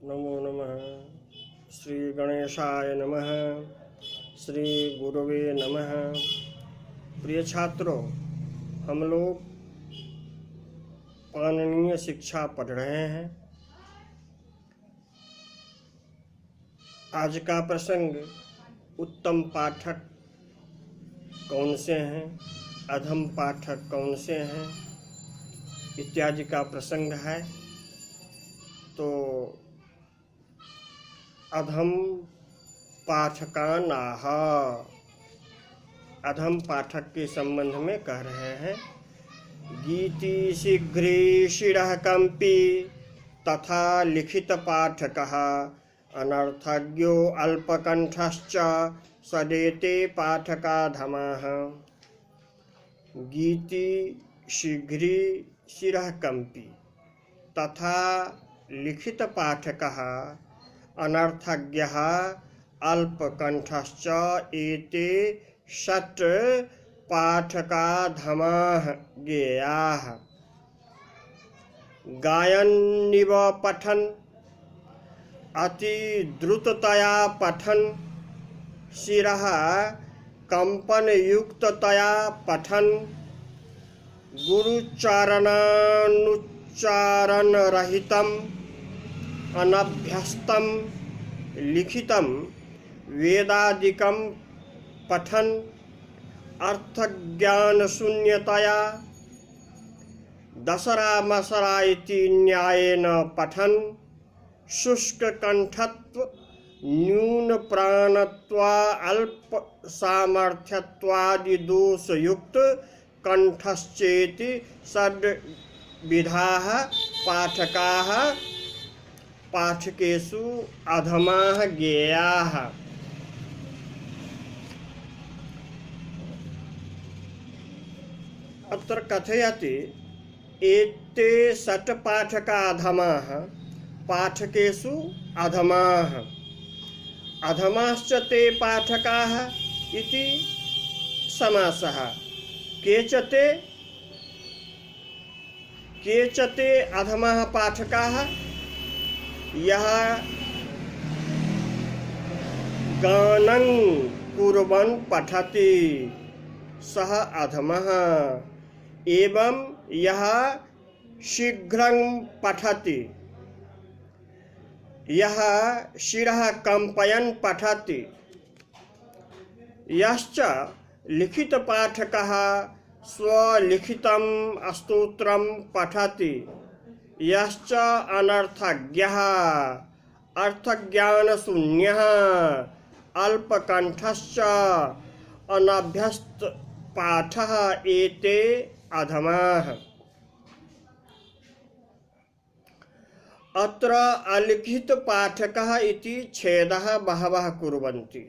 नमो नमः। श्री गणेशाय नमः। श्री गुरुवे नमः। प्रिय छात्रों, हम लोग पाणिनीय शिक्षा पढ़ रहे हैं। आज का प्रसंग उत्तम पाठक कौन से हैं, अधम पाठक कौन से हैं इत्यादि का प्रसंग है। तो अधम पाठकानाः, अधम पाठक के संबंध में कह रहे हैं। गीति शीघ्रे शिरः कंपी तथा लिखित पाठकः अनर्थज्ञो अल्पकंठश्च सदेते पाठकाधमाः। गीति शीघ्रे शिरः कंपी तथा लिखित पाठकः अनर्थज्ञः अल्पकंठश्च एते षट् पाठकाधमाः ज्ञेयाः। गायन्निव पठन् अति द्रुततया पठन् शिरः कंपनयुक्ततया पठन् गुरुचरणरहितम् अनभ्यस्तं लिखितं वेदादिकं पठन् अर्थज्ञानशून्यतया दसरा इति न्यायेन पठन् शुष्ककण्ठत्व न्यूनप्राणत्वा अल्पसामर्थ्यत्वादि दोषयुक्त कंठश्चेति षड्विधाः पाठकाः पाठकेषु अधमाः ज्ञेयाः। अत्र कथयति एते षट् पाठका अधमाः पाठकेषु अधमाः। अधमाश्च ते पाठकाः इति समासः। केचते अधमाः पाठकाः यः गानं कुर्वन् पठति सः अधमः। एवं यः शीघ्रं पठति, यः शिरः कंपयन् पठति, यश्च लिखितपाठकः स्वलिखितं स्तोत्रं पठति, यश्च अनर्थज्ञः अर्थज्ञानशून्यः अल्पकंठश्च अनभ्यस्त पाठः एते अधमाः। अत्र अलिखित पाठकः इति छेदः बहवः कुर्वन्ति।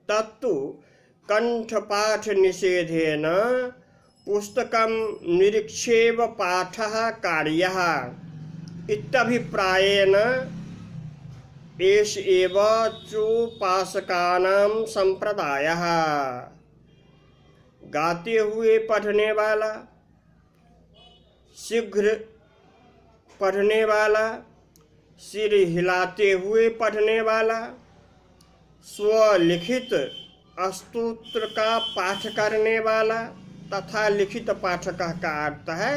तत्तु कंठपाठ निषेधेन पुस्तकं निरीक्ष्येव पाठः कार्यः इत्यभिप्रायेण एष एव चोपासकानां संप्रदायः। गाते हुए पढ़ने वाला, शीघ्र पढ़ने वाला, सिर हिलाते हुए पढ़ने वाला, स्वलिखित स्तोत्र का पाठ करने वाला तथा लिखित पाठक का अर्थ है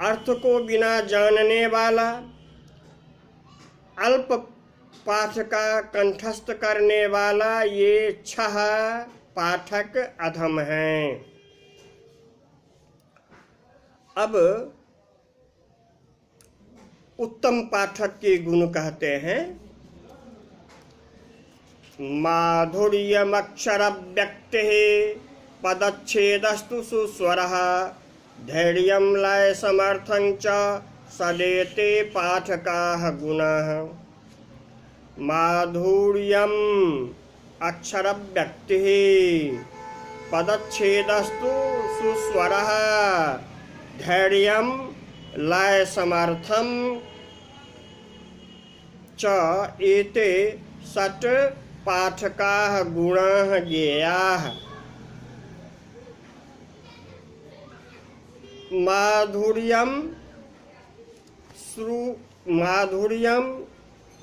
अर्थ को बिना जानने वाला, अल्प पाठ का कंठस्थ करने वाला, ये 6 पाठक अधम हैं। अब उत्तम पाठक के गुण कहते हैं। माधुर्यमक्षर व्यक्तिः पदच्छेदस्तु सुस्वरः धैर्यं लय समर्थं च सदेते पाठकाः गुणाः। माधुर्यम् अक्षर व्यक्तिः पदच्छेदस्तु सुस्वरः धैर्यं लय समर्थं च एते षट् पाठकाः गुणाः ज्ञेयाः। माधुर्यं माधुर्यम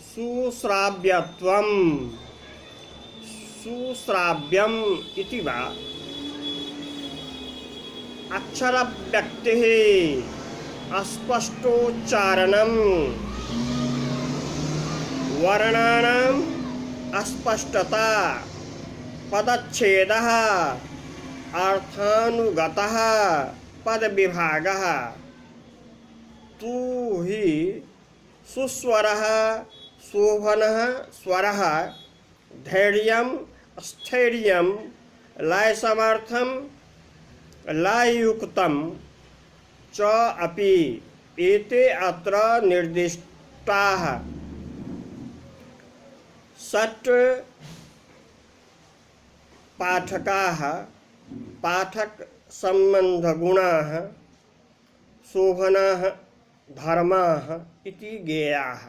सुश्राव्यत्वम सुश्राव्यम इति वा अक्षर व्यक्ति अस्पष्टोच्चारणम वर्णानाम अस्पष्टता पदच्छेदः अर्थानुगतः पद विभागः तु हि सुस्वरः शोभनः स्वरः धैर्यं स्थैर्यं लयसमर्थं लययुक्तं च अपि एते अत्र निर्दिष्टाः षट् पाठकाः पाठक संबंधगुणाः शोभनाः धर्माः इति ज्ञेयाः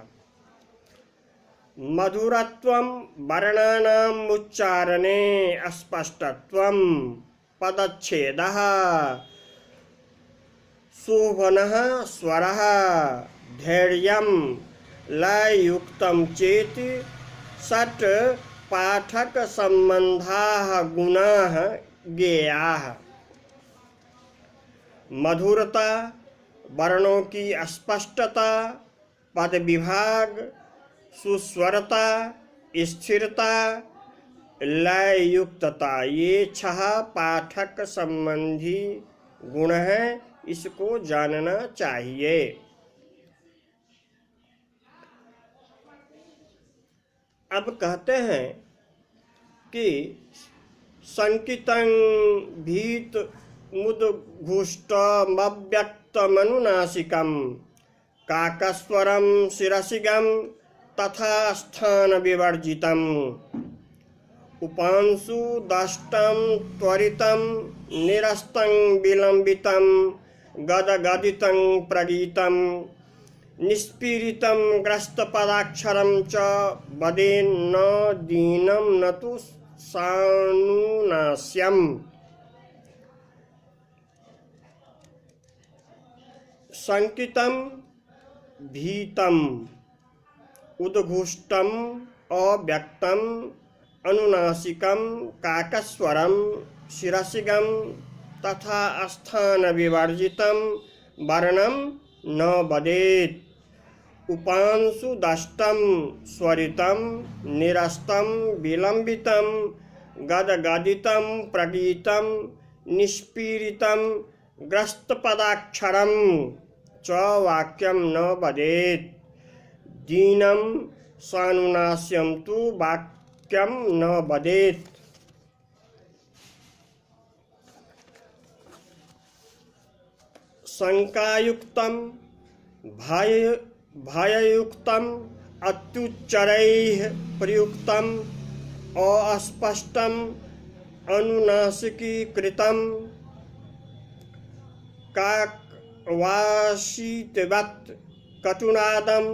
मधुरत्वं वर्णानाम् उच्चारणे अस्पष्टत्वं पदच्छेदः शोभनः स्वरः धैर्यं लययुक्तं चेति षट् पाठक संबंधाः गुणाः ज्ञेयाः मधुरता वर्णों की स्पष्टता पद विभाग सुस्वरता स्थिरता लययुक्तता ये 6 पाठक संबंधी गुण हैं, इसको जानना चाहिए। अब कहते हैं कि संकितं भीत मुदघुष्टमव्यक्तमनुनासिकं काकस्वरं शिरसिगं तथा स्थान विवर्जितम् उपांशु दष्टं त्वरितं निरस्तं विलंबितं गदगदितं प्रगीतं निष्पीडितं ग्रस्तपदाक्षरं च वदेन्न दीनं न तु सानुनास्यम् संकितं भीतं उद्घुष्टं अव्यक्तं अनुनासिकं काकस्वरं शिरसिगं तथा स्थान विवर्जितं वर्णं न वदेत् उपांशु दष्टं स्वरितं निरस्तं विलंबितं गदगदितं प्रगीतं निष्पीडितं ग्रस्तपदाक्षरं च वाक्यं न वदेत् दीनं सानुनास्यं तु वाक्यं न वदेत्। शंकायुक्तं भययुक्तं अत्युच्चरैः प्रयुक्तं अस्पष्टं अनुनासिकीकृतं काकवासितवत् कटुनादं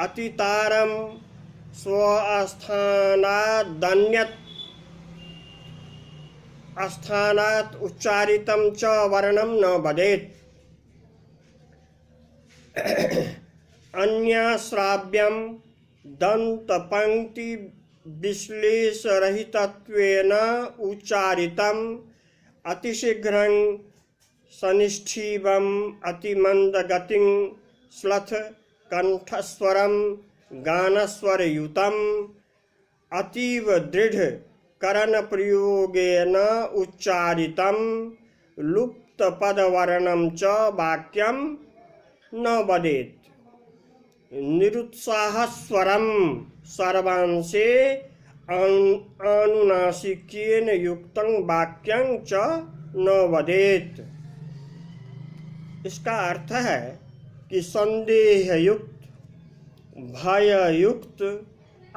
अतितारं स्वस्थानादन्यत् स्थानात् उच्चारितं च वर्णं न वदेत् अन्यश्राव्यं दन्तपंक्ति विश्लेषरहितत्वेन उच्चारितं अतिशीघ्रं सनिष्ठिवम् अतिमन्दगतिं श्लथ कंठस्वरं गानस्वरयुतम् अतीव दृढ़ करण प्रयोगेन उच्चारितं लुप्तपदवर्णं च वाक्यं न वदेत् निरुत्साहस्वरं सर्वांशे अनुनासिकेन युक्तं वाक्यं च न वदेत्। इसका अर्थ है कि संदेहयुक्त भययुक्त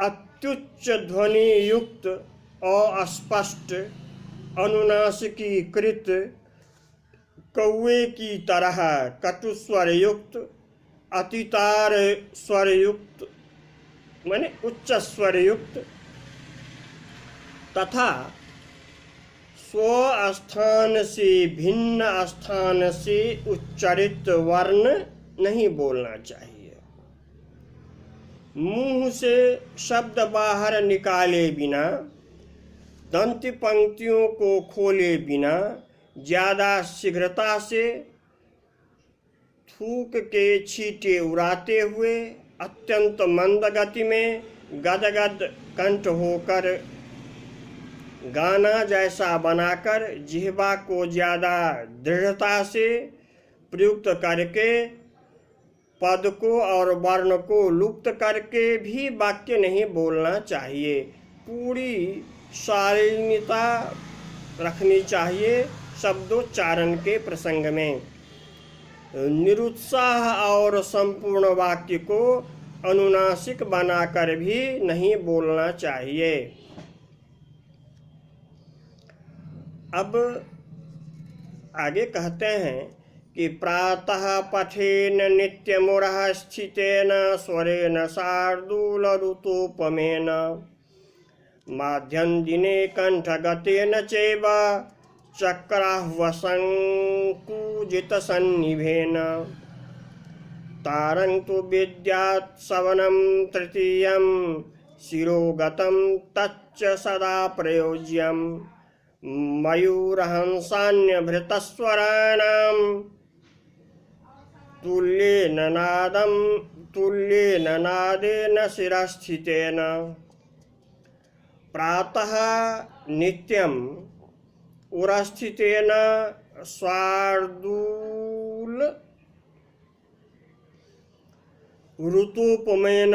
अत्युच्च ध्वनि युक्त अस्पष्ट अनुनासिकीकृत कौवे की तरह कटुस्वर युक्त अतितार स्वर युक्त माने उच्च स्वर युक्त तथा स्व स्थान से भिन्न स्थान से उच्चारित वर्ण नहीं बोलना चाहिए। मुंह से शब्द बाहर निकाले बिना, दंत पंक्तियों को खोले बिना, ज्यादा शीघ्रता से थूक के छींटे उड़ाते हुए, अत्यंत मंद गति में गदगद कंठ होकर, गाना जैसा बनाकर, जिह्वा को ज्यादा दृढ़ता से प्रयुक्त करके, पद को और वर्ण को लुप्त करके भी वाक्य नहीं बोलना चाहिए। पूरी शालीनता रखनी चाहिए शब्दोच्चारण के प्रसंग में। निरुत्साह और संपूर्ण वाक्य को अनुनासिक बनाकर भी नहीं बोलना चाहिए। अब आगे कहते हैं कि प्रातः पठेन नित्यमुरः स्थितेन स्वरेण शार्दूल ऋतुपमेन, माध्यं दिने कंठगतेन चैव चक्राह्वसंकुजितसन्निभेन, तारं तु विद्यात् सवनं तृतीयं शिरोगतं तच्च सदा प्रयोज्यं, मयूरहंसान्यभृतस्वराणां तुल्येन नादेन शिरस्थितेन। प्रातः नित्यं उरस्थितेन शार्दूल ऋतुपमेन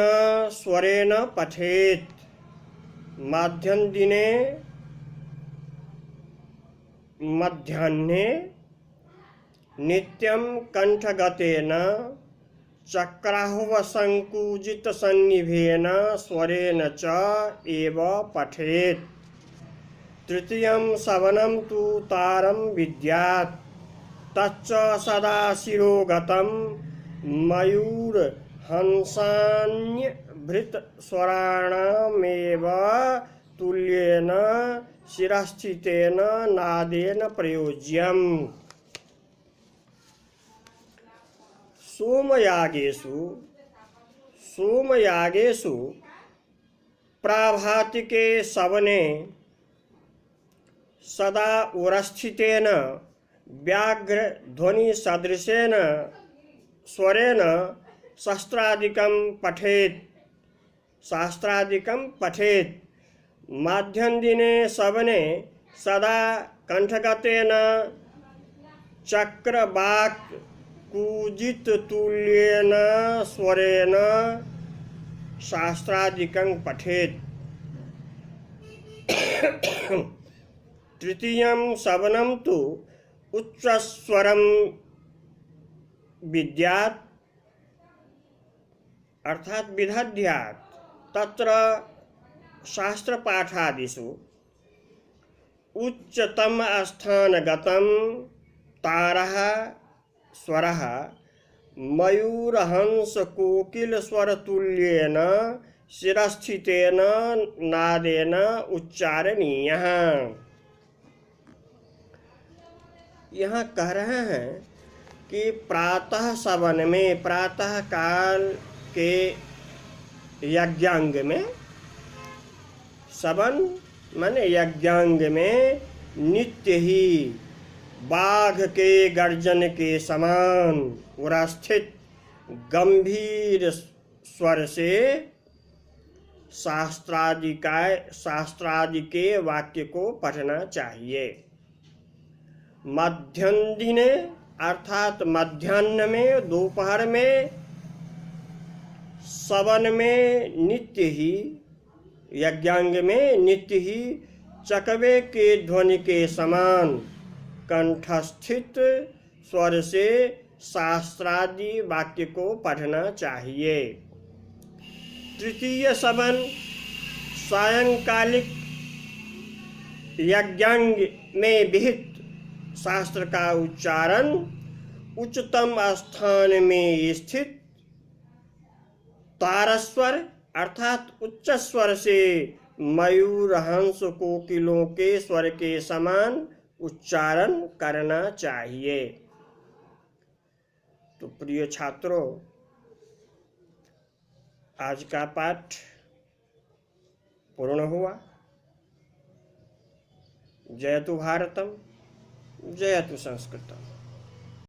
स्वरेण पठेत्, माध्यं दिने मध्याह्ने नित्यं कंठगतेन चक्राह्वसंकुजितसन्निभेन स्वरेण च एव पठेत्। तृतीयं सवनं तु तारं विद्यात्, तच्च सदा शिरोगतं, मयूरहंसान्यभृतस्वराणामेव तुल्येन शिरस्थितेन नादेन प्रयोज्यम्। सोमयागेषु प्राभातिके सवने सदा उरस्थितेन व्याघ्र ध्वनि सदृशेन स्वरेण शास्त्रादिकं पठेत्। माध्यं दिने सवने सदा कंठगतेन चक्रवाक कूजित तुल्येन स्वरेण शास्त्रादिकं पठेत्। तृतीयं सवनं तु उच्चस्वरं विद्यात् अर्थात विदध्यात्, तत्र शास्त्रपाठादिषु उच्चतम स्थानगतं तारः स्वरः मयूरहंसकोकिलस्वरतुल्येन शिरस्थितेन नादेन उच्चारणीयः। यहाँ कह रहे हैं कि प्रातः सवन में, प्रातः काल के यज्ञांग में, सवन माने यज्ञांग में नित्य ही बाघ के गर्जन के समान उरस्थित गंभीर स्वर से शास्त्रादि के वाक्य को पढ़ना चाहिए। मध्याह्न दिने अर्थात मध्याह्न में, दोपहर में, सवन में नित्य ही, यज्ञांग में नित्य ही चकवे के ध्वनि के समान कंठस्थित स्वर से शास्त्रादि वाक्य को पढ़ना चाहिए। तृतीय सवन सायंकालिक यज्ञांग में विहित शास्त्र का उच्चारण उच्चतम स्थान में स्थित तारस्वर अर्थात उच्च स्वर से मयूर हंस कोकिलों के स्वर के समान उच्चारण करना चाहिए। तो प्रिय छात्रों, आज का पाठ पूर्ण हुआ। जयतु भारतम, जयतु संस्कृतम।